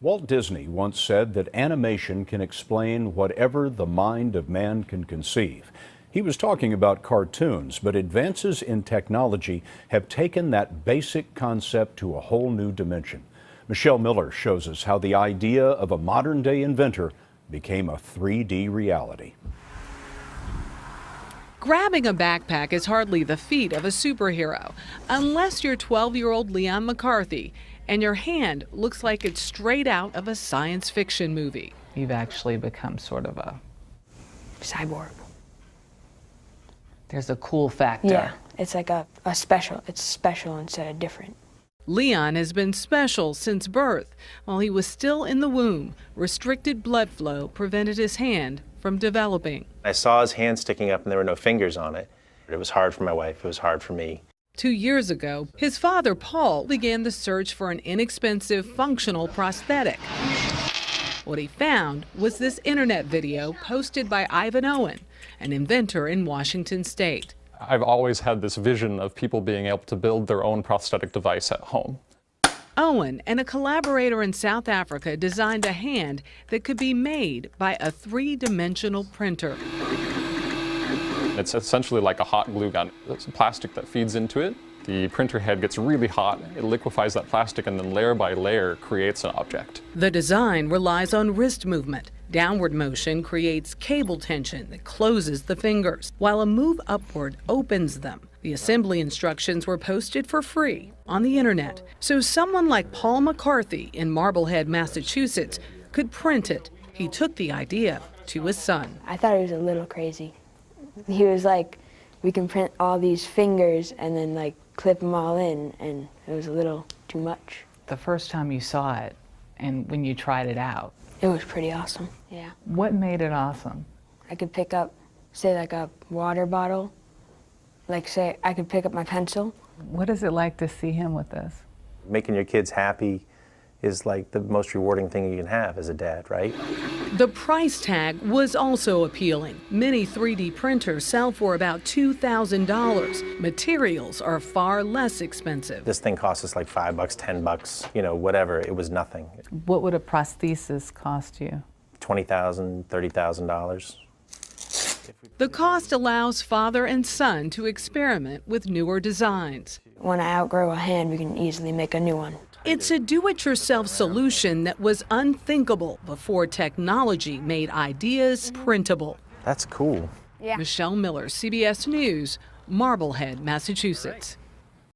Walt Disney once said that animation can explain whatever the mind of man can conceive. He was talking about cartoons, but advances in technology have taken that basic concept to a whole new dimension. Michelle Miller shows us how the idea of a modern-day inventor became a 3D reality. Grabbing a backpack is hardly the feat of a superhero, unless you're 12-year-old Leon McCarthy and your hand looks like it's straight out of a science fiction movie. You've actually become sort of a cyborg. There's a cool factor. Yeah, it's like a special. It's special instead of different. Leon has been special since birth. While he was still in the womb, restricted blood flow prevented his hand from developing. I saw his hand sticking up and there were no fingers on it. It was hard for my wife, it was hard for me. 2 years ago, his father, Paul, began the search for an inexpensive, functional prosthetic. What he found was this internet video posted by Ivan Owen, an inventor in Washington State. I've always had this vision of people being able to build their own prosthetic device at home. Owen and a collaborator in South Africa designed a hand that could be made by a three-dimensional printer. It's essentially like a hot glue gun. It's plastic that feeds into it. The printer head gets really hot, it liquefies that plastic, and then layer by layer creates an object. The design relies on wrist movement. Downward motion creates cable tension that closes the fingers, while a move upward opens them. The assembly instructions were posted for free on the internet, so someone like Paul McCarthy in Marblehead, Massachusetts, could print it. He took the idea to his son. I thought he was a little crazy. He was like, we can print all these fingers and then like clip them all in, and it was a little too much. The first time you saw it and when you tried it out, it was pretty awesome, yeah. What made it awesome? I could pick up, say like a water bottle, like say I could pick up my pencil. What is it like to see him with this? Making your kids happy is like the most rewarding thing you can have as a dad, right? The price tag was also appealing. Many 3D printers sell for about $2,000. Materials are far less expensive. This thing cost us like $5, $10, you know, whatever. It was nothing. What would a prosthesis cost you? $20,000, $30,000. The cost allows father and son to experiment with newer designs. When I outgrow a hand, we can easily make a new one. It's a do-it-yourself solution that was unthinkable before technology made ideas printable. That's cool. Yeah. Michelle Miller, CBS News, Marblehead, Massachusetts.